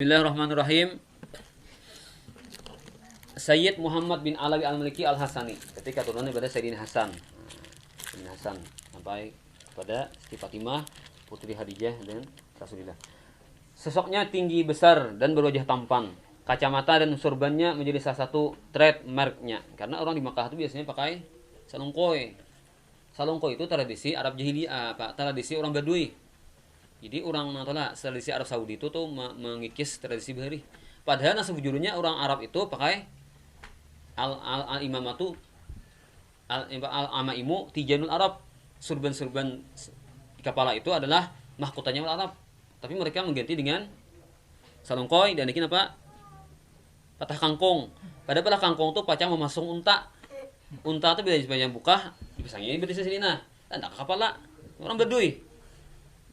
Bismillahirrahmanirrahim. Sayyid Muhammad bin Alawi Al-Maliki Al-Hasani, ketika turun daripada Sayyidina Hasan. Sayyidina Hasan sampai kepada Siti Fatimah, putri Khadijah dan Rasulullah. Sosoknya tinggi besar dan berwajah tampan. Kacamata dan surbannya menjadi salah satu trademarknya. Karena orang di Makkah itu biasanya pakai salongkoi. Salongkoi itu tradisi Arab Jahiliyah, tradisi orang Badui. Jadi orang tradisi Arab Saudi itu tuh mengikis tradisi Bahari. Padahal sejujurnya orang Arab itu pakai al-imamatu al-amaimu tijanul Arab. Surban-surban di kepala itu adalah mahkotanya Arab. Tapi mereka mengganti dengan salongkoi dan bikin apa? Patah kangkung. Padahal patah kangkung itu pacang memasung unta. Unta itu bila yang buka, dipasangnya di sini nah. Dan tak kepala orang Badui.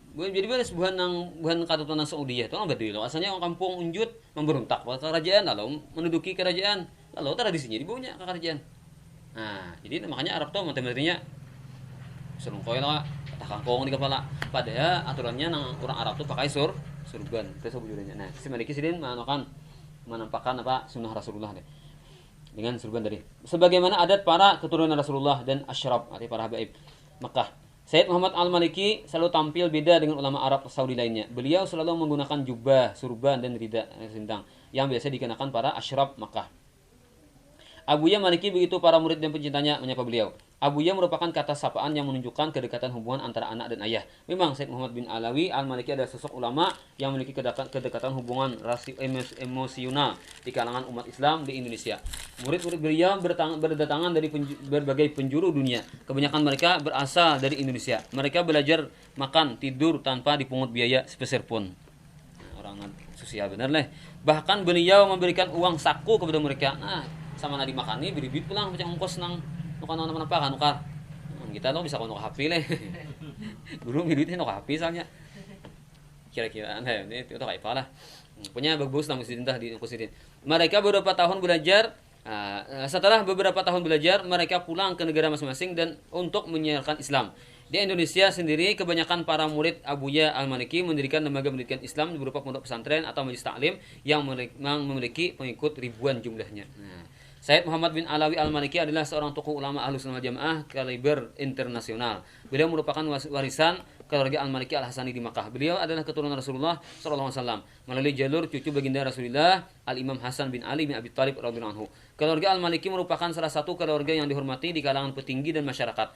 Jadi bukan katutunan Saudi itu orang Badui. Asalnya orang kampung Unjut memberontak pada kerajaan lalu menduduki kerajaan. Lalu tradisinya dibawanya ke kerajaan. Nah, jadi makanya Arab tuh matematikanya salongkoi lah, patah kangkung di kepala. Padahal aturannya orang Arab tuh pakai surban. Itu sebujurnya. Nah, si Maliki sidin menampakkan apa sunnah Rasulullah deh. Dengan surban tadi. Sebagaimana adat para keturunan Rasulullah dan asyraf, artinya para habaib Makkah. Sayyid Muhammad Al-Maliki selalu tampil beda dengan ulama Arab Saudi lainnya. Beliau selalu menggunakan jubah, surban dan rida sindang yang biasa dikenakan para asyraf Makkah. Abuya Maliki begitu para murid dan pencintanya menyapa beliau. Abuya merupakan kata sapaan yang menunjukkan kedekatan hubungan antara anak dan ayah. Memang Sayyid Muhammad bin Alawi Al-Maliki adalah sosok ulama yang memiliki kedekatan hubungan emosional di kalangan umat Islam di Indonesia. Murid-murid beliau berdatangan dari berbagai penjuru dunia. Kebanyakan mereka berasal dari Indonesia. Mereka belajar makan, tidur tanpa dipungut biaya sepeser pun. Orang sosial benar lah. Bahkan beliau memberikan uang saku kepada mereka. Nah, sama nadi makani beri pulang macam ongkos nang nukan apa kan nukar kita tuh bisa nukar HP leh dulu duitnya nukar HP soalnya kira-kira ini itu kayak apa lah punya bagus nang mesti entah di kusidin. Mereka beberapa tahun belajar. Setelah beberapa tahun belajar, mereka pulang ke negara masing-masing dan untuk menyiarkan Islam. Di Indonesia sendiri, kebanyakan para murid Abuya Al-Maliki mendirikan lembaga pendidikan Islam berupa pondok pesantren atau majelis taklim yang memiliki pengikut ribuan jumlahnya. Sayyid Muhammad bin Alawi Al-Maliki adalah seorang tokoh ulama Ahlus Sunnah Jamaah kaliber internasional. Beliau merupakan warisan keluarga Al-Maliki Al-Hasani di Makkah. Beliau adalah keturunan Rasulullah SAW melalui jalur cucu baginda Rasulullah Al-Imam Hasan bin Ali bin Abi Thalib radhiyallahu anhu. Keluarga Al-Maliki merupakan salah satu keluarga yang dihormati di kalangan petinggi dan masyarakat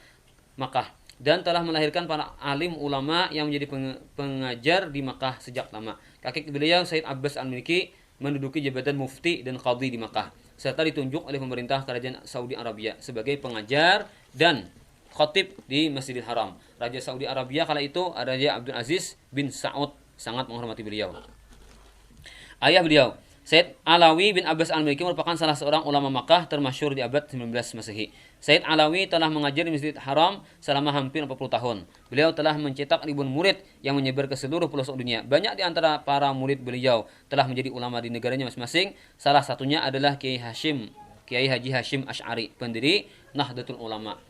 Makkah dan telah melahirkan para alim ulama yang menjadi pengajar di Makkah sejak lama. Kakek beliau Sayyid Abbas Al-Maliki menduduki jabatan mufti dan qadhi di Makkah serta ditunjuk oleh pemerintah kerajaan Saudi Arabia sebagai pengajar dan khatib di Masjidil Haram. Raja Saudi Arabia kala itu Raja Abdul Aziz bin Saud sangat menghormati beliau. Ayah beliau Sayyid Alawi bin Abbas Al-Maliki merupakan salah seorang ulama Makkah termasyhur di abad 19 Masehi. Sayyid Alawi telah mengajar di Masjidil Haram selama hampir 40 tahun. Beliau telah mencetak ribuan murid yang menyebar ke seluruh pelosok dunia. Banyak di antara para murid beliau telah menjadi ulama di negaranya masing-masing. Salah satunya adalah Kiai Haji Hashim Asy'ari, pendiri Nahdlatul Ulama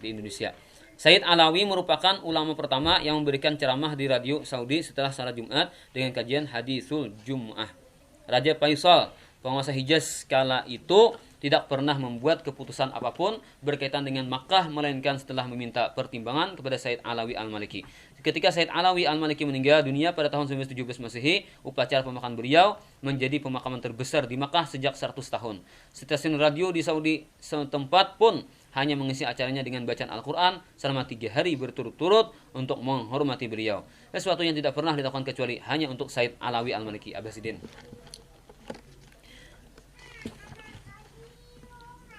di Indonesia. Sayyid Alawi merupakan ulama pertama yang memberikan ceramah di radio Saudi setelah salat Jumat dengan kajian Haditsul Jum'ah. Raja Faisal, penguasa Hijaz kala itu tidak pernah membuat keputusan apapun berkaitan dengan Makkah melainkan setelah meminta pertimbangan kepada Sayyid Alawi Al-Maliki. Ketika Sayyid Alawi Al-Maliki meninggal dunia pada tahun 1917 Masehi, upacara pemakaman beliau menjadi pemakaman terbesar di Makkah sejak 100 tahun. Stasiun radio di Saudi setempat pun hanya mengisi acaranya dengan bacaan Al-Quran selama 3 hari berturut-turut untuk menghormati beliau. Sesuatu yang tidak pernah dilakukan kecuali hanya untuk Sayyid Alawi Al-Maliki Abbasidin.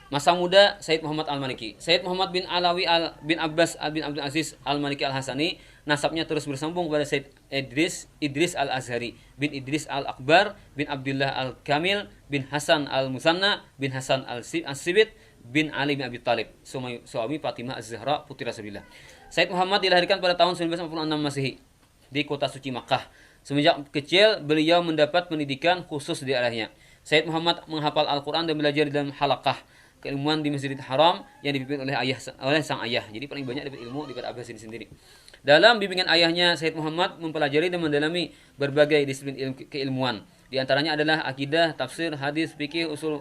Masa muda Sayyid Muhammad Al-Maliki. Sayyid Muhammad bin Alawi bin Abbas bin Abdul Aziz Al-Maliki Al-Hasani nasabnya terus bersambung kepada Sayyid Idris Al-Azhari bin Idris Al-Akbar bin Abdullah Al-Kamil bin Hasan Al-Musanna bin Hasan Al-Sibit bin Ali bin Abi Thalib, suami Fatimah Az-Zahra putri Rasulullah. Sayyid Muhammad dilahirkan pada tahun 1946 Masehi di kota suci Makkah. Semenjak kecil beliau mendapat pendidikan khusus di arahnya. Sayyid Muhammad menghafal Al-Quran dan belajar di dalam halaqah keilmuan di Masjidil Haram yang dipimpin oleh sang ayah. Jadi paling banyak dapat ilmu daripada Abbas ini sendiri. Dalam bimbingan ayahnya, Sayyid Muhammad mempelajari dan mendalami berbagai disiplin keilmuan. Di antaranya adalah akidah, tafsir, hadis, fikih, usul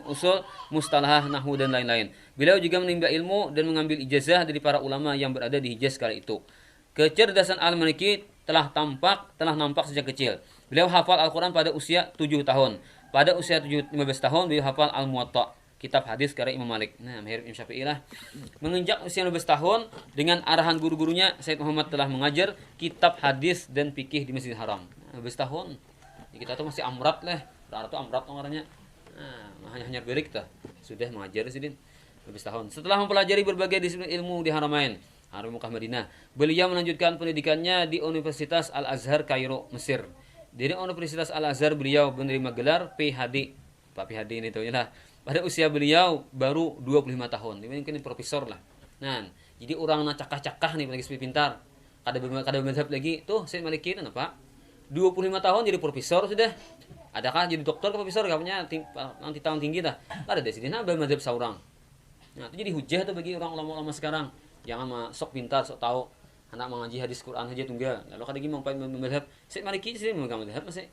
mustalahah, nahwu dan lain-lain. Beliau juga menimba ilmu dan mengambil ijazah dari para ulama yang berada di Hijaz kala itu. Kecerdasan Al-Maliki telah nampak sejak kecil. Beliau hafal Al-Quran pada usia 7 tahun. Pada usia 15 tahun beliau hafal Al-Muwatta, kitab hadis karya Imam Malik. Nah, mirip Imam Syafi'i lah. Menginjak usia 15 tahun, dengan arahan guru-gurunya, Said Muhammad telah mengajar kitab hadis dan fikih di Masjidil Haram. 15 tahun. Jadi kita tuh masih amrat lah. Arab tuh amrat orangnya. Nah, hanya berik tuh. Sudah mengajar sidin 15 tahun. Setelah mempelajari berbagai disiplin ilmu di Haramain, Haram Mekah Madinah, beliau melanjutkan pendidikannya di Universitas Al-Azhar Kairo, Mesir. Dari Universitas Al-Azhar beliau menerima gelar PhD. Pak PhD ini tuh ya. Pada usia beliau baru 25 tahun. Ini mungkin profesor lah. Nah, jadi orang cakah-cakah nih lagi pintar. Kada mazhab lagi tuh Said Maliki itu apa? 25 tahun jadi profesor sudah. Adakah jadi dokter ke profesor punya nanti tahun tinggi dah. Ada di sini nah mazhab seorang. Nah, itu jadi hujah tuh bagi orang ulama-ulama sekarang. Jangan sok pintar, sok tahu. Anak mengaji hadis Quran saja tunggal. Lalu kada lagi mau mazhab Said Maliki sini memegang mazhab masih.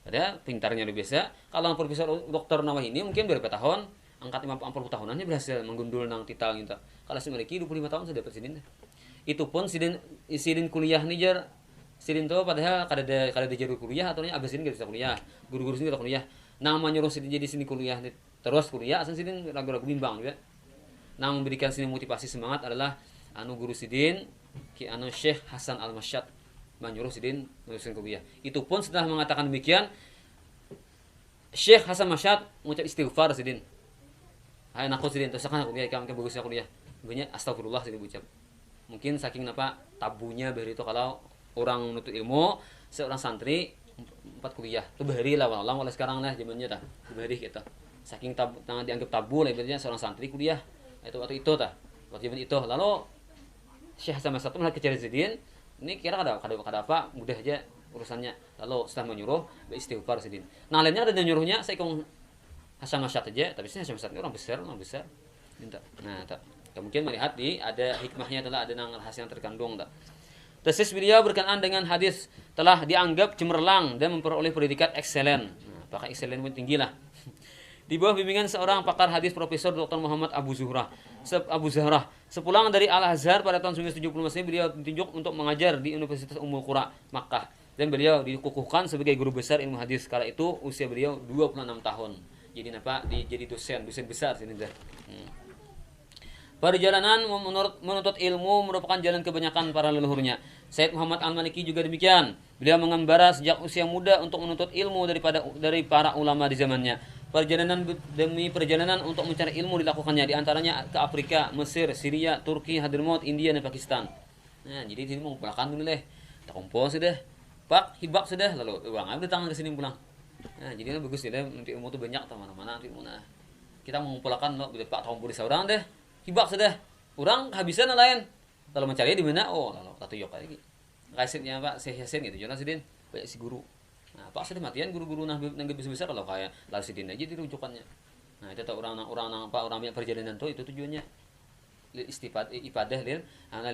Ada pintarnya luar biasa. Kalau profesor dokter Nawawi ini mungkin berapa tahun? Angkat 50 tahunannya berhasil menggundul nang tital gitu. Kalau Said Maliki 25 tahun sudah dapat sidin. Itu pun sidin kuliah nih jar. Sidin tuh padahal kada ada jadi kuliah atau agak sidin enggak bisa kuliah. Guru-guru sini kada kuliah. Nama nyuruh sidin jadi sini kuliah terus kuliah asal sidin ragu-ragu bimbang juga. Nah, memberikan sini motivasi semangat adalah guru sidin Syekh Hasan Al-Masyad menyuruh sidin menuliskan kuliah. Itu pun setelah mengatakan demikian, Syekh Hasan Masyad mengucap istighfar sidin. Hai aku sidin terus kan kuliah kamu bagusnya kuliah. Banyak astagfirullah sidin ucap. Mungkin saking tabunya bahari itu kalau orang menuntut ilmu, seorang santri 4 kuliah. Itu bahari lah walau oleh sekarang lah zamannya tah. Bahari kita. Saking dianggap tabu lah ibaratnya seorang santri kuliah. Itu waktu itu tah. Waktu zaman itu. Lalu Syekh Hasan Masyad melihat kejadian sidin, ini kira kada apa, mudah aja urusannya. Lalu setelah menyuruh beristighfar sidin. Nah, lainnya ada yang nyuruhnya saya kong Hasan Masyad aja, tapi Hasan Masyad ini orang besar. Minta. Nah, tak. Mungkin melihat ada hikmahnya adalah ada nang rahasia yang terkandung tak. Tesis beliau berkenaan dengan hadis telah dianggap cemerlang dan memperoleh predikat excellent. Nah, apakah excellent pun tinggi lah. Di bawah bimbingan seorang pakar hadis Profesor Dr. Muhammad Abu Zahra. Sepulang dari Al-Azhar pada tahun 1970 Masehi, beliau ditunjuk untuk mengajar di Universitas Ummul Qura, Makkah. Dan beliau dikukuhkan sebagai guru besar ilmu hadis. Kala itu usia beliau 26 tahun. Jadi jadi dosen besar sini dah. Perjalanan menuntut ilmu merupakan jalan kebanyakan para leluhurnya. Said Muhammad Al-Maliki juga demikian. Beliau mengembara sejak usia muda untuk menuntut ilmu dari para ulama di zamannya. Perjalanan demi perjalanan untuk mencari ilmu dilakukannya, di antaranya ke Afrika, Mesir, Syria, Turki, Hadramaut, India dan Pakistan. Nah, jadi sini mau pulang dulu deh. Tak kumpul sudah. Pak, hibak sudah, lalu uang udah tangan ke sini pulang. Nah, jadi bagus ya, nanti ilmu tuh banyak mana-mana nanti mana. Kita mengumpulkan loh, bila Pak kumpul di seorang deh. Hibak sudah. Orang kehabisan lain. Kalau mencari di mana? Oh, lalu satu yok lagi. Kaisitnya Pak Syekh Yasin gitu, jangan sidin banyak si guru. Nah, Pak sudah matian guru-guru nang besar kalau kayak Larsidin aja dirujukannya. Nah, itu tahu orang yang perjalanan tuh itu tujuannya ibadah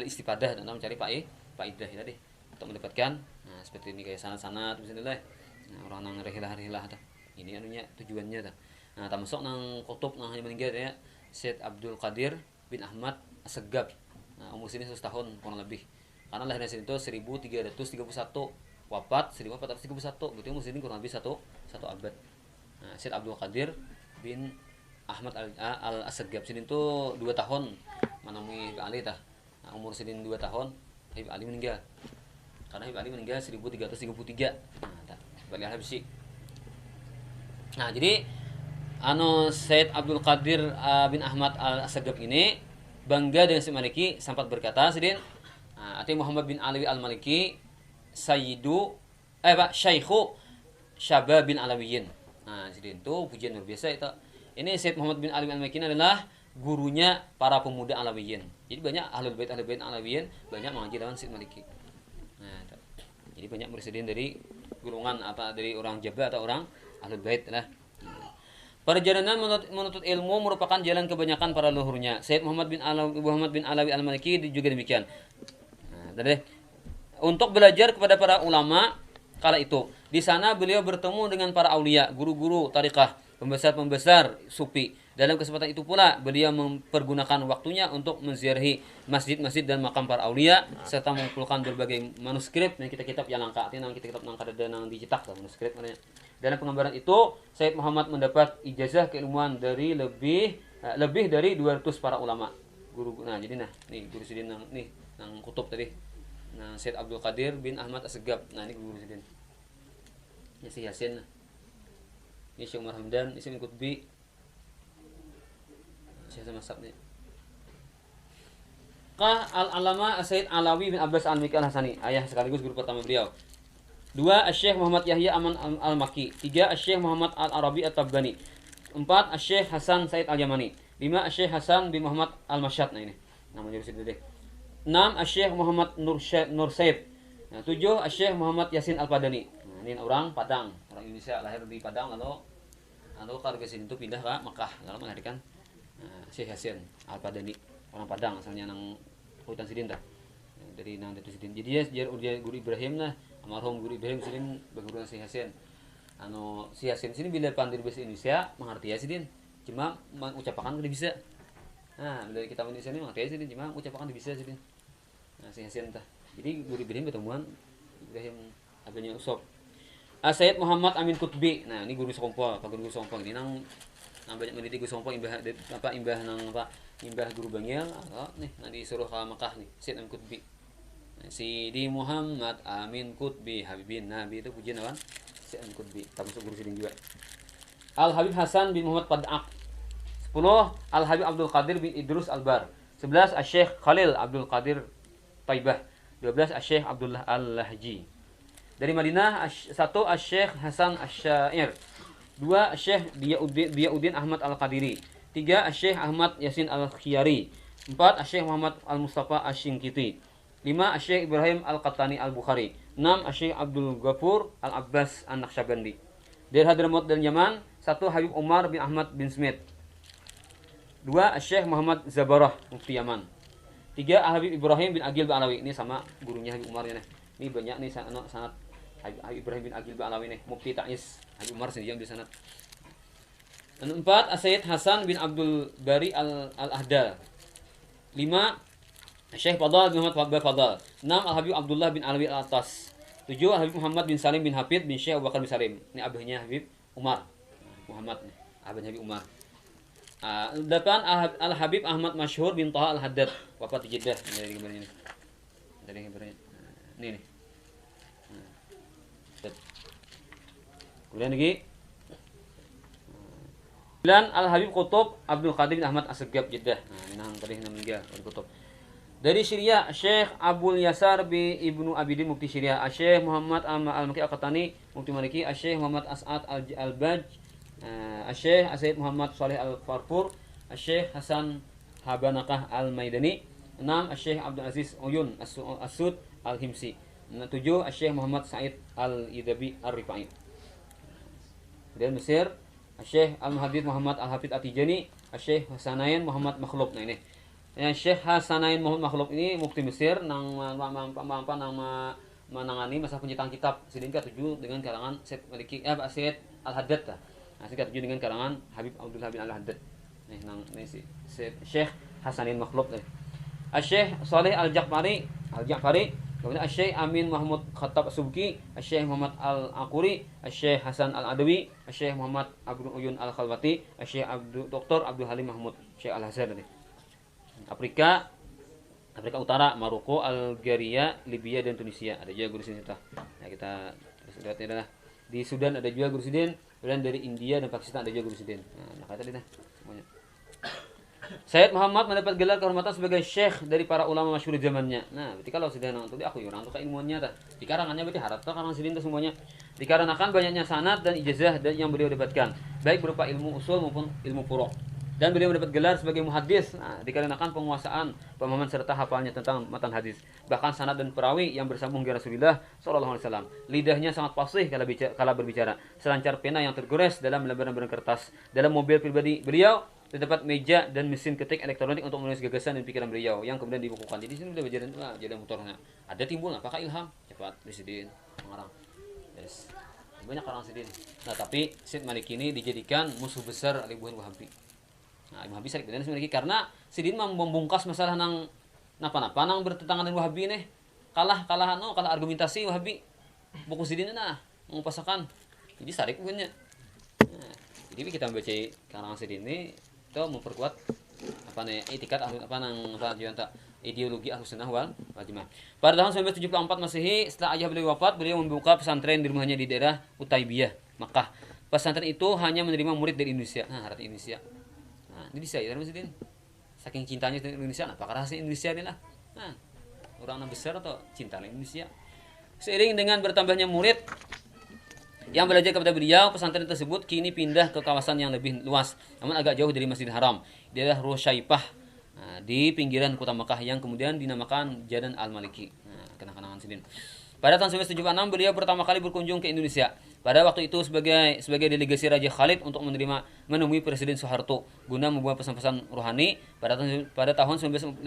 istifadah dan mencari faidah tadi untuk mendapatkan seperti ini kayak sanad-sanad misalnya. Nah, orang nang rilah-rilah tah. Ini anunya tujuannya tah. Nah, termasuk nang kutub nang yang meninggal ya Syed Abdul Qadir bin Ahmad As-Segab. Nah, umur sini 100 tahun kurang lebih. Karena lahirnya sini itu 1331. Wafat 1431, berarti umur sini kurang lebih satu abad. Nah, Syed Abdul Qadir bin Ahmad Al-Assegab sini tuh 2 tahun menemui Habib Ali tah. Nah, umur sini 2 tahun Habib Ali meninggal. Karena Habib Ali meninggal 1333. Nah, tah balik Habsyi. Nah, jadi Syed Abdul Qadir bin Ahmad Al-Assegab ini bangga dengan Syekh Maliki sempat berkata sidin, Ati Muhammad bin Ali Al-Maliki Syaikhu Syabab bin Alawiyin. Nah, jadi itu pujian luar biasa itu. Ini Syed Muhammad bin Ali Al-Maliki adalah gurunya para pemuda Alawiyin. Jadi banyak ahlul bait Alawiyin banyak mengaji lawan Syed Maliki. Nah, itu. Jadi banyak bersedih dari golongan dari orang Jabar atau orang ahlul bait lah. Perjalanan menuntut ilmu merupakan jalan kebanyakan para leluhurnya. Syed Muhammad bin Alawi Al-Maliki juga demikian. Nah, tadi untuk belajar kepada para ulama kala itu. Di sana beliau bertemu dengan para aulia, guru-guru tarikah, pembesar-pembesar sufi. Dalam kesempatan itu pula beliau mempergunakan waktunya untuk menziarahi masjid-masjid dan makam para aulia serta mengumpulkan berbagai manuskrip dan kitab-kitab yang langka. Artinya kitab-kitab langka dan dicetak manuskrip. Dalam pengambaran itu, Sayyid Muhammad mendapat ijazah keilmuan dari lebih dari 200 para ulama. Nah, jadi nih guru sidin nih nang kutub tadi. Nah, Sayyid Abdul Qadir bin Ahmad Assegaf. Nah, ini guru sidin. Ya si Yasin. Ini Syekh Umar Hamdan, ini Syekh Qutbi. Syekh Masab nih. Al-Alama Sayyid Alawi bin Abbas Al-Miki Al-Hasani, ayah sekaligus guru pertama beliau. 2. Syekh Muhammad Yahya Aman Al-Maki. 3. Syekh Muhammad Al-Arabi At-Tabbani. 4. Syekh Hasan Said Al-Yamani. 5. Syekh Hasan bin Muhammad Al-Masyad. Nah ini nama jurus itu deh. 6. Syekh Muhammad Nur Said. Nah, 7. Syekh Muhammad Yasin Al-Padani. Nah, ini orang Padang, orang Indonesia, lahir di Padang lalu ke sini itu pindah ke Mekah lalu melahirkan Syekh Yasin Al-Padani, orang Padang asalnya nang Hutan Sidin dah. Dari nang itu Sidin. Jadi dia guru Ibrahim lah, almarhum guru Ibrahim Sidin berguru Syekh Yasin. Si Yasin sini bila pandai bahasa Indonesia mengerti ya Sidin, cuma mengucapkan tidak bisa. Nah, dari kitab Indonesia ini mengerti ya Sidin, cuma mengucapkan tidak bisa Sidin. Nah, Syekh Yasin tah. Jadi guru Ibrahim pertemuan Ibrahim adanya usop. Sayyid Muhammad Amin Qutbi. Nah, ini guru Sompong, guru Sompong ini nang banyak mendidik guru Sompong imbah guru Bangil. Nih, nanti disuruh ke Mekah nih, Sayyid Amin Qutbi. Sidi Muhammad Amin Qutbi Habibin Nabi itu pujian apa? Sayyid Amin Qutbi, termasuk guru sidin juga. Al Habib Hasan bin Muhammad Pad'ak. 10. Al Habib Abdul Qadir bin Idrus Albar. 11. Syekh Khalil Abdul Qadir Taibah. 12. Syekh Abdullah Al-Lahji. Dari Madinah, 1. Syekh Hasan Asy-Syair. 2. Syekh Diyauddin Ahmad Al-Qadiri. 3. Syekh Ahmad Yasin Al-Khiyari. 4. Syekh Muhammad Al-Mustafa Asy-Syinkiti. 5. Syekh Ibrahim Al-Qattani Al-Bukhari. 6. Syekh Abdul Ghafur Al-Abbas An-Naqsyabandi. Dari Hadramaut dan Yaman, 1. Habib Umar bin Ahmad bin Smith. 2. Syekh Muhammad Zabarah Mufti Yaman. 3. Habib Ibrahim bin Agil bin Alawi. Ini sama gurunya Habib Umar ya nih. Ini banyak nih sanad Habib Ibrahim bin Agil bin Alawi nih, Mufti Ta'is Habib Umar sendiri yang di sanad. 4. Sayyid Hasan bin Abdul Bari Al-Ahdal. 5. Syekh Fadal bin Muhammad Fadal. 6. Al-Habib Abdullah bin Alawi Al-Atas. 7. Habib Muhammad bin Salim bin Hafid bin Syekh Abu Bakar bin Salim. Ini abahnya Habib Umar. Muhammad nih, abahnya Habib Umar. 8. Al-Habib Ahmad Masyhur bin Taha Al-Haddad, wafat di Jeddah. Dari gambarnya ini. Dari gambarnya. Ini nih. Kemudian lagi 9. Al-Habib Qutub Abdul Qadir bin Ahmad Assegaf Jeddah. Nah, ini nang tadi meninggal Qutub. Dari Syria, Syekh Abul Yasar bin Ibnu Abidin Mufti Syria, Syekh Muhammad Al-Maki Al-Qatani Mufti Maliki, Syekh Muhammad As'ad Al-Baj, Syekh Sayyid Muhammad Saleh Al-Farfur, Syekh Hasan Habanakah Al-Maidani. 6. Syekh Abdul Aziz Uyun As-Sud Al-Himsi. 7. Syekh Muhammad Said Al-Idabi Ar-Rifai. Kemudian Mesir, Syekh Al-Muhaddits Muhammad Al-Hafidz At-Tijani, Syekh Hasanain Muhammad Makhluk. Nah ini. Syekh Hasanain Muhammad Makhluk ini mufti Mesir nang menangani masalah penciptaan kitab Sidin ke-7 dengan karangan Syekh Maliki Syekh Al-Haddad. Nah, Sidin ke-7 dengan karangan Habib Abdullah bin Al-Haddad. Nih nang ini si Syekh Hasanain Makhluk. Syekh Saleh Al-Ja'fari, kemudian Syekh Amin Mahmud Khattab Subki, Syekh Muhammad Al-Aquri, Syekh Hasan Al-Adawi, Syekh Muhammad Abdul Uyun Al-Khalwati, Syekh Dr. Abdul Halim Mahmud, Syekh Al-Hazar tadi. Afrika Utara, Maroko, Algeria, Libya dan Tunisia. Ada juga guru sidin. Nah, kita terus lihatnya adalah di Sudan ada juga guru sidin, kemudian dari India dan Pakistan ada juga guru sidin. Nah, kata tadi semuanya. Sayyid Muhammad mendapat gelar kehormatan sebagai syekh dari para ulama masyhur zamannya. Nah, berarti kalau sudah nang tadi aku orang tuh keilmuannya tah. Dikarangannya berarti harap tah karang sidin semuanya. Dikarenakan banyaknya sanad dan ijazah dan yang beliau dapatkan, baik berupa ilmu usul maupun ilmu furu'. Dan beliau mendapat gelar sebagai muhaddis. Nah, dikarenakan penguasaan, pemahaman serta hafalnya tentang matan hadis. Bahkan sanad dan perawi yang bersambung dengan Rasulullah sallallahu alaihi wasallam. Lidahnya sangat fasih kala berbicara, selancar pena yang tergores dalam lembaran-lembaran kertas. Dalam mobil pribadi beliau terdapat meja dan mesin ketik elektronik untuk menulis gagasan dan pikiran beliau yang kemudian dibukukan. Jadi sini udah jadi motornya. Ada timbul apakah ilham? Cepat presiden mengarang. Yes. banyak karangan Sidin. Nah, tapi Syed Maliki ini dijadikan musuh besar oleh Ibnu Wahabi. Nah, Ibnu Wahabi Syed Maliki karena Sidin membungkas masalah nang napa-napa nang bertentangan dengan Wahabi nih. Kalah argumentasi Wahabi. Buku Sidin nah mengupasakan. Jadi sarik punya. Nah, jadi kita membaca karangan Sidin ini itu memperkuat apa nih etikat ideologi Ahlussunnah wal Jamaah. Pada tahun 1974 Masehi, setelah ayah beliau wafat, beliau membuka pesantren di rumahnya di daerah Utaibiyah, Makkah. Pesantren itu hanya menerima murid dari Indonesia. Nah, arti Indonesia. Nah, ini bisa ya Masjidin. Saking cintanya dengan Indonesia, nah, apakah rahasia Indonesia ini lah. Nah, orang besar atau cinta dengan Indonesia. Seiring dengan bertambahnya murid yang belajar kepada beliau, pesantren tersebut kini pindah ke kawasan yang lebih luas, namun agak jauh dari Masjidil Haram, di daerah Rusyaipah, di pinggiran kota Makkah yang kemudian dinamakan Jadan Al-Maliki. Nah, kenang-kenangan Sidin. Pada tahun 1976 beliau pertama kali berkunjung ke Indonesia. Pada waktu itu sebagai delegasi Raja Khalid untuk menemui Presiden Soeharto guna membawa pesan-pesan rohani. Pada tahun 1981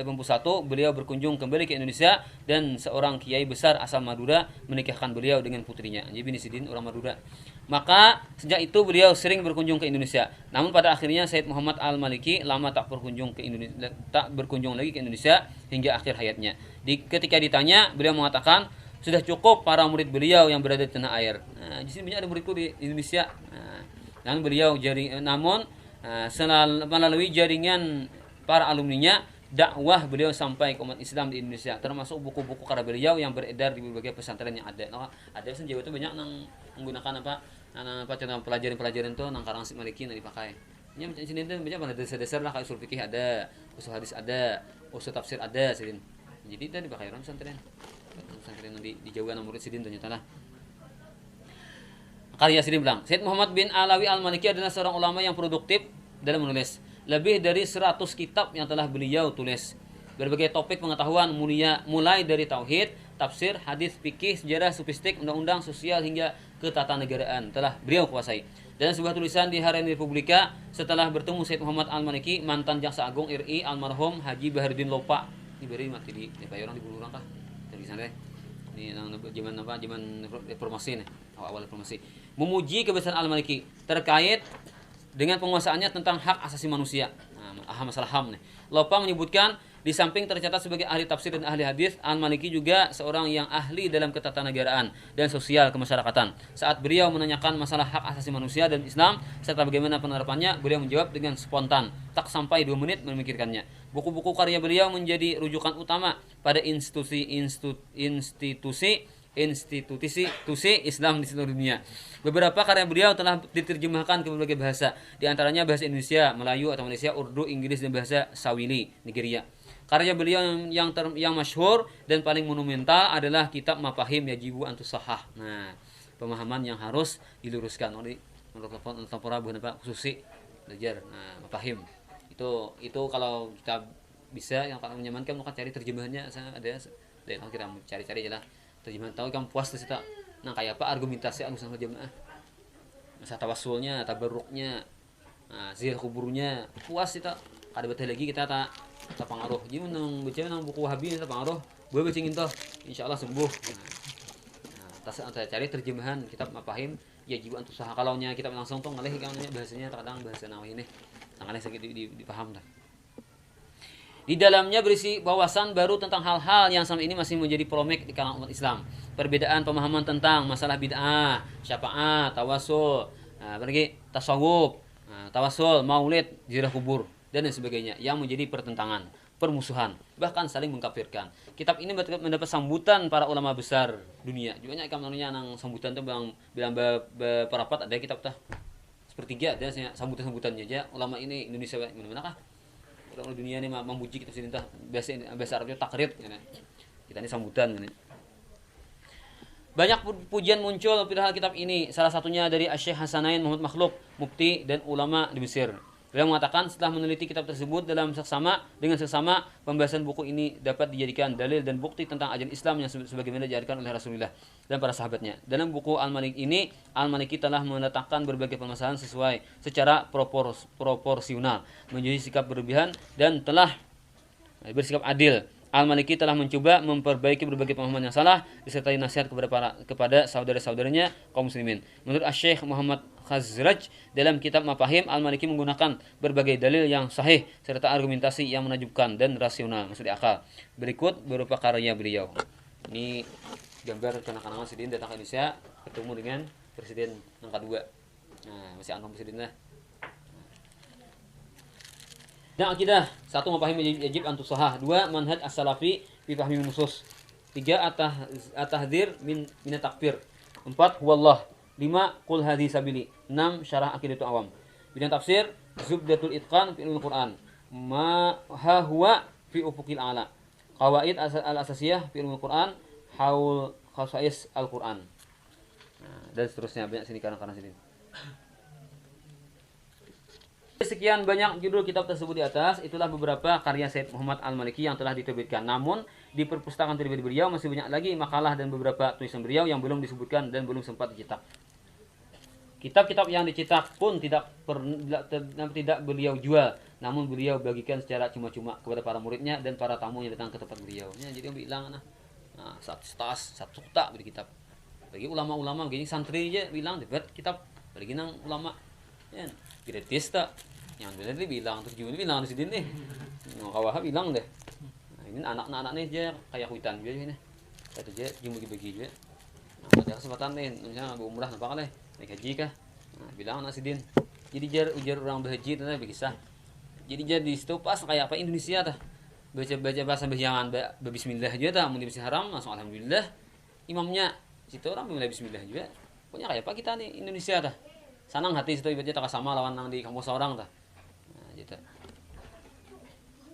beliau berkunjung kembali ke Indonesia dan seorang kiai besar asal Madura menikahkan beliau dengan putrinya. Jadi bin Sidin orang Madura. Maka sejak itu beliau sering berkunjung ke Indonesia. Namun pada akhirnya Said Muhammad Al-Maliki lama tak berkunjung lagi ke Indonesia hingga akhir hayatnya. Ketika ditanya, beliau mengatakan sudah cukup para murid beliau yang berada di tanah air. Nah, di sini banyak ada muridku di Indonesia. Nah, dan beliau melalui jaringan para alumninya, dakwah beliau sampai ke umat Islam di Indonesia, termasuk buku-buku karya beliau yang beredar di berbagai pesantren yang ada. Nah, ada di Jawa itu banyak yang menggunakan contoh pelajaran-pelajaran itu nang karang Syed Maliki yang dipakai. Ini macam sini itu banyak banget dasar-dasar lah kayak usul fikih ada, usul hadis ada, usul tafsir ada, Sidin. Jadi itu dipakai orang pesantren. Pesantren di Jawa murid Sidin ternyata lah. Karya Sidin bilang, Syed Muhammad bin Alawi Al-Maliki adalah seorang ulama yang produktif dalam menulis. Lebih dari 100 kitab yang telah beliau tulis. Berbagai topik pengetahuan mulai dari tauhid, tafsir, hadis, fikih, sejarah, sofistik, undang-undang, sosial hingga ketatanegaraan telah beliau kuasai. Dan sebuah tulisan di Harian Republika setelah bertemu Syed Muhammad Al-Maliki, mantan Jaksa Agung RI almarhum Haji Baharudin Lopa. Ini beri mati di orang di Bulurang kah? Dari sana deh. Ini zaman reformasi nih, awal reformasi. Memuji kebesaran Al-Maliki terkait dengan penguasaannya tentang hak asasi manusia. Nah, masalah HAM nih. Lopa menyebutkan di samping tercatat sebagai ahli tafsir dan ahli hadis, Al-Maliki juga seorang yang ahli dalam ketatanegaraan dan sosial kemasyarakatan. Saat beliau menanyakan masalah hak asasi manusia dan Islam serta bagaimana penerapannya, beliau menjawab dengan spontan, tak sampai 2 menit memikirkannya. Buku-buku karya beliau menjadi rujukan utama pada institusi Islam di seluruh dunia. Beberapa karya beliau telah diterjemahkan ke berbagai bahasa, di antaranya bahasa Indonesia, Melayu atau Malaysia, Urdu, Inggris dan bahasa Swahili, Nigeria. Karya beliau yang masyhur dan paling monumental adalah kitab Mafahim Yajibu Antusahah. Nah, pemahaman yang harus diluruskan oleh kontemporer khususi belajar. Nah, Mafahim. Itu kalau kita bisa yang kalau menyamankan maka cari terjemahannya ada dan kita cari-cari aja lah. Terjemahan tahu kamu puas terus kita nah kayak apa argumentasi Ahlussunnah wal Jamaah. Masa tawassulnya, tabarruknya, ziarah kuburnya, puas kita. Kada betul lagi kita tak pengaruh. Jadi baca nang buku Wahabi tak pengaruh. Gue bacingin toh, insyaallah sembuh. Cari terjemahan kitab Mafahim Yajibu Antusahah. Kalau nya kitab langsung tuh ngalih kan bahasanya terkadang bahasa Nawawi ini. Ngalih sakit dipaham dah. Di dalamnya berisi wawasan baru tentang hal-hal yang selama ini masih menjadi polemik di kalangan umat Islam. Perbedaan pemahaman tentang masalah bid'ah, syafaat, tawasul, apalagi tasawuf, tawasul, maulid, ziarah kubur dan lain sebagainya yang menjadi pertentangan, permusuhan, bahkan saling mengkafirkan. Kitab ini mendapat sambutan para ulama besar dunia. Juga kamarnya nang sambutan tuh bilang berapat ada kitab tah. Sepertiga ada sambutan-sambutannya aja ulama ini Indonesia mana kah? Orang dunia ini memuji kita sini tah bahasa Arabnya takrid ya. Kita ini sambutan ini. Banyak pujian muncul pada kitab ini, salah satunya dari Syekh Hasanain Muhammad Makhluk, mufti dan ulama di Mesir. Beliau mengatakan setelah meneliti kitab tersebut dengan seksama, pembahasan buku ini dapat dijadikan dalil dan bukti tentang ajaran Islam yang sebagaimana diajarkan oleh Rasulullah dan para sahabatnya. Dalam buku Al-Maliki ini, Al-Maliki telah meletakkan berbagai permasalahan secara proporsional, menjadi sikap berlebihan dan telah bersikap adil Al-Maliki telah mencoba memperbaiki berbagai pemahaman yang salah disertai nasihat kepada saudara-saudaranya kaum muslimin. Menurut Asy-Syaikh Muhammad Khazraj dalam kitab Mafahim, Al-Maliki menggunakan berbagai dalil yang sahih serta argumentasi yang menakjubkan dan rasional, maksud akal. Berikut berupa karya beliau. Ini gambar kanak-kanak Sidin datang ke Indonesia ketemu dengan presiden yang kedua. Nah, masih antum presidennya. Dan akidah, 1 mafahim wajib antusahah, 2 manhaj as-salafi fi fahmi nusus, 3 at-tahdzir min takfir, 4 huwallah, 5 qul hadhi sabili, 6 syarah aqidatul awam. Bidang tafsir Zubdatul Itqan fi ilmul Quran, ma ha huwa fi ufuqil a'la, qawaid al-asasiyah fi ilmul Quran, haul khasais al-Quran. Nah, dan seterusnya banyak sini kanan-kanan sini. Sekian banyak judul kitab tersebut di atas, itulah beberapa karya Said Muhammad Al-Maliki yang telah diterbitkan. Namun di perpustakaan pribadi beliau masih banyak lagi makalah dan beberapa tulisan beliau yang belum disebutkan dan belum sempat dicetak. Kitab-kitab yang dicetak pun tidak beliau jual, namun beliau bagikan secara cuma-cuma kepada para muridnya dan para tamu yang datang ke tempat beliau. Ya, jadi bilang satu tak beli kitab. Bagi ulama-ulama gini santri aja bilang dapat kitab bagi nang ulama. Ya, gratis tak. Yang benar dia bilang, terus Juni bilang di sini nih. Kawah bilang deh. Nah, ini anak-anak nih aja kayak hutan dia ini. Kata aja jum bagi-bagi aja. Nah, ada kesempatan nih, misalnya mau umrah nampak kali, naik haji kah? Nah, bilang anak Sidin. Jadi ujar orang berhaji itu berkisah. Jadi jadi situ pas kayak apa Indonesia tah. Baca bahasa jangan bismillah aja tah, mau di haram langsung alhamdulillah. Imamnya situ orang mulai bismillah juga. Pokoknya kayak apa kita nih Indonesia tah. Sanang hati situ ibaratnya tak sama lawan nang di kampus orang tah. Nah, gitu.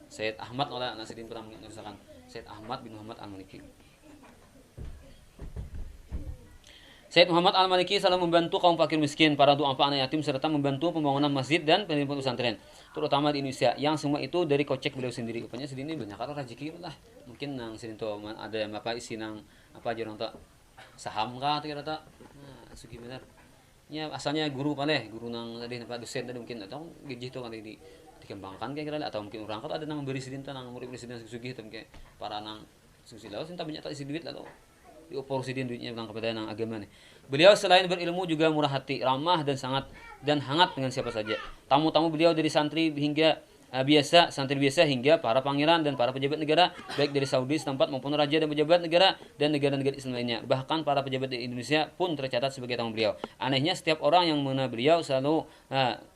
Said Ahmad oleh Nasidin pernah menuliskan Said Ahmad bin Muhammad Al-Maliki. Said Muhammad Al-Maliki selalu membantu kaum fakir miskin, para du'afa anak yatim serta membantu pembangunan masjid dan pendidikan pesantren, terutama di Indonesia. Yang semua itu dari kocek beliau sendiri. Rupanya Sidin ini banyak orang rezeki lah. Mungkin nang Sidin tuh ada yang apa isi nang apa aja orang tak saham kah atau kira tak. Nah, sugi benar. Ya asalnya guru guru nang tadi apa dosen tadi mungkin atau gaji itu kan dikembangkan kira-kira atau mungkin orang kan ada nang beri Sidin nang murid Sidin sugi itu mungkin para nang sugi lalu sinta banyak tak isi duit lalu diopor Sidin duitnya bilang kepada nang agama nih. Beliau selain berilmu juga murah hati, ramah dan hangat dengan siapa saja. Tamu-tamu beliau dari santri biasa hingga para pangeran dan para pejabat negara baik dari Saudi setempat maupun raja dan pejabat negara dan negara-negara Islam lainnya. Bahkan para pejabat di Indonesia pun tercatat sebagai tamu beliau. Anehnya setiap orang yang mengenal beliau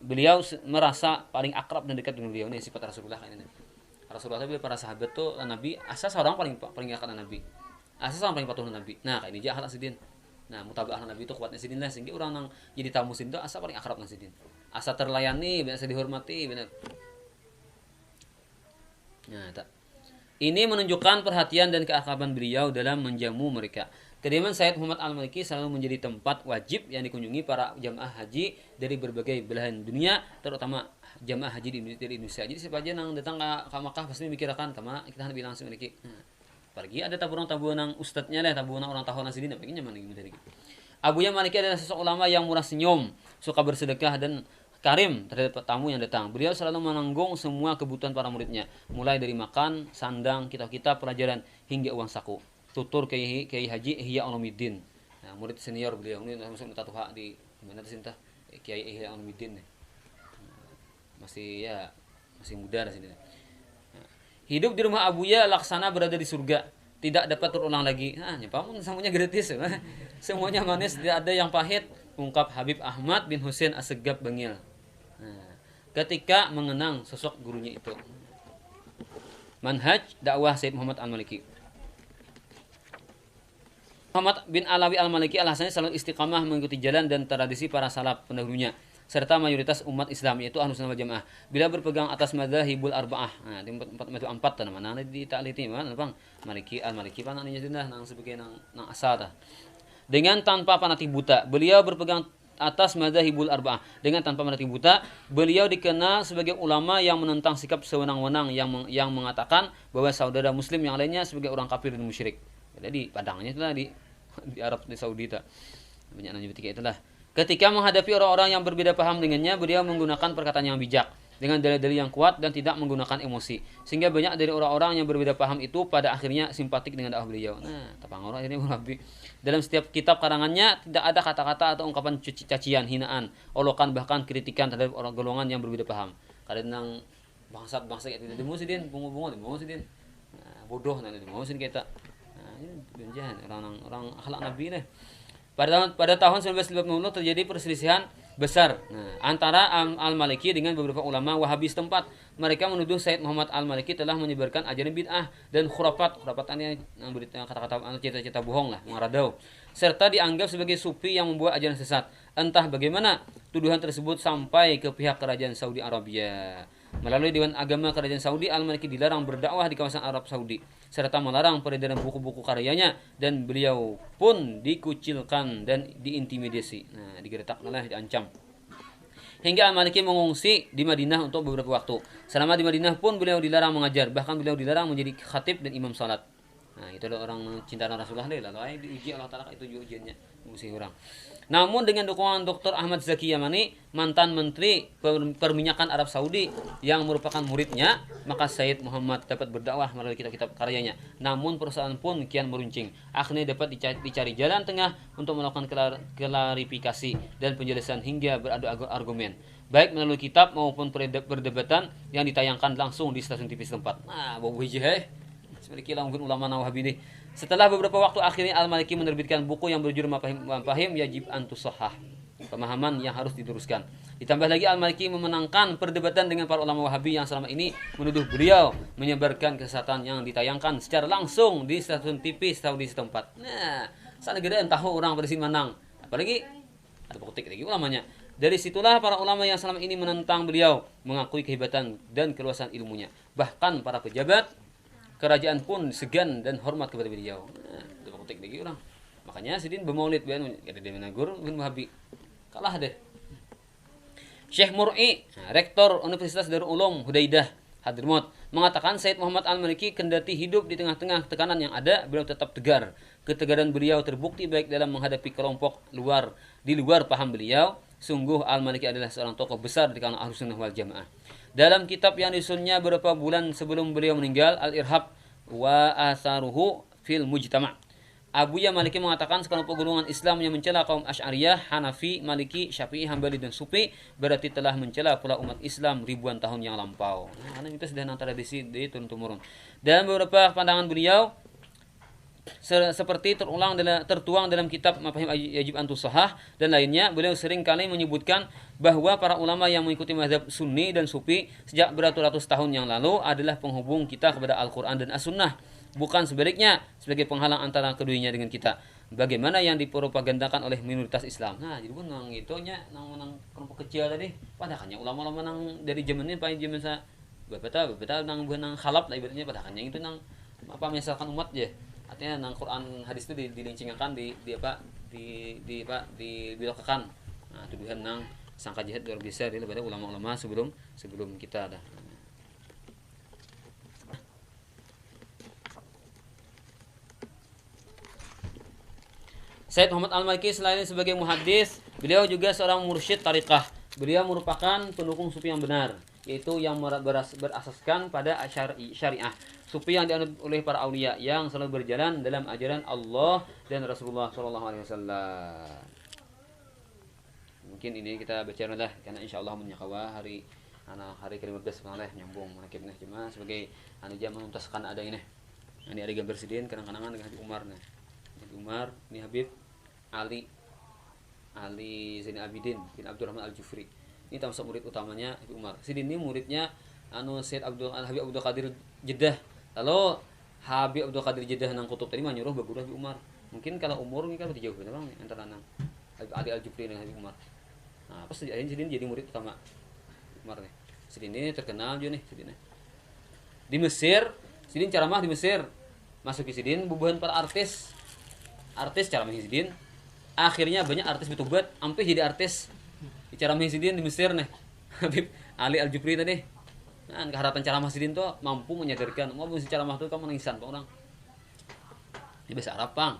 beliau merasa paling akrab dan dekat dengan beliau. Ini sifat Rasulullah ini. Rasulullah itu para sahabat tuh Nabi asas orang paling dekat dengan Nabi. Asas orang paling patuh dengan Nabi. Nah, kayak ini aja akhlak Sidin. Nah, mutabaah Nabi itu kuatnya Sidin lah sehingga orang yang jadi tamu Sidin itu asa paling akrab dengan Sidin. Asa terlayani, biasa dihormati, benar. Nah, ini menunjukkan perhatian dan keakraban beliau dalam menjamu mereka. Kediaman Said Muhammad Al-Maliki selalu menjadi tempat wajib yang dikunjungi para jamaah haji dari berbagai belahan dunia, terutama jamaah haji di Indonesia. Jadi siapa aja yang datang ke Makkah pasti memikirkan kemana kita bilang langsung memiliki. Pergi ada taburan nang ustadznya lah, taburan orang tahun Sidin, pergi nyaman gitu. Abuya Maliki adalah sosok ulama yang murah senyum, suka bersedekah dan karim terhadap tamu yang datang. Beliau selalu menanggung semua kebutuhan para muridnya, mulai dari makan, sandang, kitab-kitab pelajaran hingga uang saku. Tutur Kiai Haji Ihya Ulumuddin. Nah, murid senior beliau ini masuk tatuha di mana cinta Kiai Ihya Ulumuddin. Masih muda di sini. Hidup di rumah Abuya laksana berada di surga, tidak dapat terulang lagi. Nah, nyepamun semuanya gratis, semuanya manis, tidak ada yang pahit. Ungkap Habib Ahmad bin Husain Assegaf Bengil. Nah, ketika mengenang sosok gurunya itu. Manhaj dakwah Said Muhammad Al-Maliki. Muhammad bin Alawi Al-Maliki Al-Hasani selalu istiqamah mengikuti jalan dan tradisi para salaf pendahulunya serta mayoritas umat Islam yaitu Ahlus Sunnah wal Jamaah. Bila berpegang atas madzhabul arba'ah. Nah, di empat mana di ta'liti mana Bang? Maliki Al-Maliki pana nya sudah nang sebagai nang asa tah. Dengan tanpa panati buta, beliau berpegang atas madzhabul arba'ah. Dengan tanpa panati buta, beliau dikenal sebagai ulama yang menentang sikap sewenang-wenang yang mengatakan bahwa saudara muslim yang lainnya sebagai orang kafir dan musyrik. Jadi padangnya itulah di Arab di Saudi ta. Banyak nanya ketika itulah. Ketika menghadapi orang-orang yang berbeda paham dengannya, beliau menggunakan perkataan yang bijak dengan dalil-dalil yang kuat dan tidak menggunakan emosi. Sehingga banyak dari orang-orang yang berbeda paham itu pada akhirnya simpatik dengan dakwah beliau. Nah, tapangoro ini Wahabi. Dalam setiap kitab karangannya tidak ada kata-kata atau ungkapan cacian, hinaan, olokan bahkan kritikan terhadap orang golongan yang berbeda paham. Kadang bangsa itu dimusidin, bungo-bungo dimusidin. Nah, bodoh nah dimusidin kita. Nah, ini benjahan orang akhlak Nabi nih. Pada tahun 1950 terjadi perselisihan besar antara Al-Maliki dengan beberapa ulama Wahabi setempat. Mereka menuduh Sayyid Muhammad Al-Maliki telah menyebarkan ajaran bid'ah dan khurafat ini yang kata-kata cita-cita bohong lah, mengaradau, serta dianggap sebagai sufi yang membuat ajaran sesat. Entah bagaimana tuduhan tersebut sampai ke pihak kerajaan Saudi Arabia. Melalui Dewan Agama Kerajaan Saudi, Al-Maliki dilarang berdakwah di kawasan Arab Saudi serta melarang peredaran buku-buku karyanya, dan beliau pun dikucilkan dan diintimidasi. Nah, digeretak malah diancam. Hingga Al-Maliki mengungsi di Madinah untuk beberapa waktu. Selama di Madinah pun beliau dilarang mengajar, bahkan beliau dilarang menjadi khatib dan imam salat. Nah, itu adalah orang cinta Rasulullah deh, lalu diuji Allah Ta'ala, itu ujiannya mengusir orang. Namun dengan dukungan Dr. Ahmad Zaki Yamani, mantan Menteri Perminyakan Arab Saudi yang merupakan muridnya, maka Sayyid Muhammad dapat berdakwah melalui kitab-kitab karyanya. Namun perusahaan pun kian meruncing. Akhirnya dapat dicari jalan tengah untuk melakukan klarifikasi dan penjelasan hingga beradu argumen, baik melalui kitab maupun perdebatan yang ditayangkan langsung di stasiun TV setempat. Nah, bobo hijih seperti kilang mungkin ulama Nawawi ini. Setelah beberapa waktu akhirnya Al-Maliki menerbitkan buku yang berjudul Mafahim Yajib Antusahah, pemahaman yang harus diteruskan. Ditambah lagi Al-Maliki memenangkan perdebatan dengan para ulama Wahabi yang selama ini menuduh beliau menyebarkan kesesatan yang ditayangkan secara langsung di stasiun TV Saudi setempat. Nah, saat negara yang tahu orang pada sini menang. Apalagi ada pekutik lagi ulamanya. Dari situlah para ulama yang selama ini menentang beliau mengakui kehebatan dan keluasan ilmunya. Bahkan para pejabat kerajaan pun segan dan hormat kepada beliau. Nah, itu pekutik lagi orang. Makanya sidin bermaulid ben ada di Menagur bin Wahabi. Kalah deh. Syekh Mur'i, rektor Universitas Darul Ulum Hudaidah Hadramut, mengatakan Sayyid Muhammad Al-Maliki kendati hidup di tengah-tengah tekanan yang ada, beliau tetap tegar. Ketegaran beliau terbukti baik dalam menghadapi kelompok di luar paham beliau. Sungguh Al-Maliki adalah seorang tokoh besar di kalangan Ahlussunnah wal Jamaah. Dalam kitab yang disusunnya beberapa bulan sebelum beliau meninggal, Al-Irhab wa Atharuhu fil Mujtama', Abuya Maliki mengatakan sekelompok golongan Islam yang mencela kaum Asy'ariyah, Hanafi, Maliki, Syafi'i, Hambali dan Sufi berarti telah mencela pula umat Islam ribuan tahun yang lampau. Nah, karena itu sudah antara tradisi turun-temurun. Dalam beberapa pandangan beliau seperti tertuang dalam kitab Mafahim Yajib Antusahah dan lainnya, beliau sering kali menyebutkan bahwa para ulama yang mengikuti mazhab Sunni dan Sufi sejak beratus-ratus tahun yang lalu adalah penghubung kita kepada Al-Quran dan As-Sunnah, bukan sebaliknya sebagai penghalang antara keduanya dengan kita, bagaimana yang dipropagandakan oleh minoritas Islam. Nah, jadi pun nang itunya nang kelompok kecil tadi, padahalnya ulama-ulama nang dari zaman ini paling zaman sa beberapa nang nang khalaf lah ibaratnya, padahalnya itu nang apa misalkan umat ya. Artinya nang Quran hadis itu dilincingkan dibilakakan. Nah, tuduhan nang sangka jahat luar biasa daripada ulama-ulama sebelum kita dah. Sayyid Muhammad Al-Maliki selain sebagai muhaddis, beliau juga seorang mursyid tariqah. Beliau merupakan pendukung sufi yang benar, yaitu yang berasaskan pada syariah. Sufi yang dianut oleh para aulia yang selalu berjalan dalam ajaran Allah dan Rasulullah SAW. Mungkin ini kita baca dah karena insyaallah menyakawa hari ke-15 malah nyambung menakibnya cuma sebagai anu jam menuntaskan ada ini. Ini ada gambar sidin kadang-kadang dengan Habib Umar nah. Habib Umar ini Habib Ali Zainal Abidin bin Abdurrahman Al-Jufri. Ini termasuk murid utamanya Habib Umar. Sidin ini muridnya Syed Habib Abdul Qadir Jeddah. Lalu Habib Abdul Qadir Jeddah nang kutub tadi menyuruh baguru Habib Umar. Mungkin kalau umur ini kan lebih jauh memang antara nang Ali Al-Jufri dengan Habib Umar. Nah, pas Sidin jadi murid utama Umar nih. Sidin ini terkenal juga nih Sidin. Di Mesir, Sidin ceramah di Mesir. Masuk ke Sidin bubuhan para artis ceramah Sidin. Akhirnya banyak artis betubat sampai jadi artis. Ceramah Sidin di Mesir nih. Habib Ali Al-Jufri tadi. Nah, keharapan ceramah Sidin tuh mampu menyadarkan, mau mesti ceramah tuh kamu nangisan Pak orang. Ini bahasa Arab, Bang.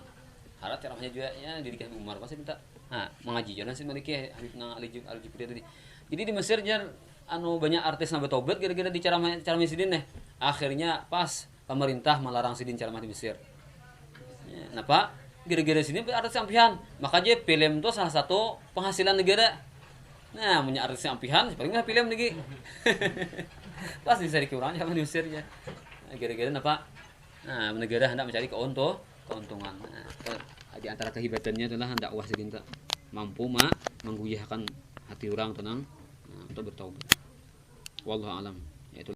Harap ceramahnya juga ya didikan Umar pasti minta. Nah, mengaji jangan sih Maliki Habib Ali Al-Jufri tadi. Jadi di Mesir jar banyak artis na bertobat gara-gara di ceramah sidin nih. Akhirnya pas pemerintah melarang sidin ceramah di Mesir. Ya, kenapa? Gara-gara sini artis sampihan. Makanya film itu salah satu penghasilan negara. Nah, punya artis sampihan, paling nggak film lagi. Pas bisa dikurang sama di Mesir ya. Nah, gara-gara kenapa? Nah, negara hendak mencari keuntungan. Nah, di antara kehebatannya adalah dakwah sidin mampu mengguyahkan hati orang tenang untuk bertaubat. Wallahu alam.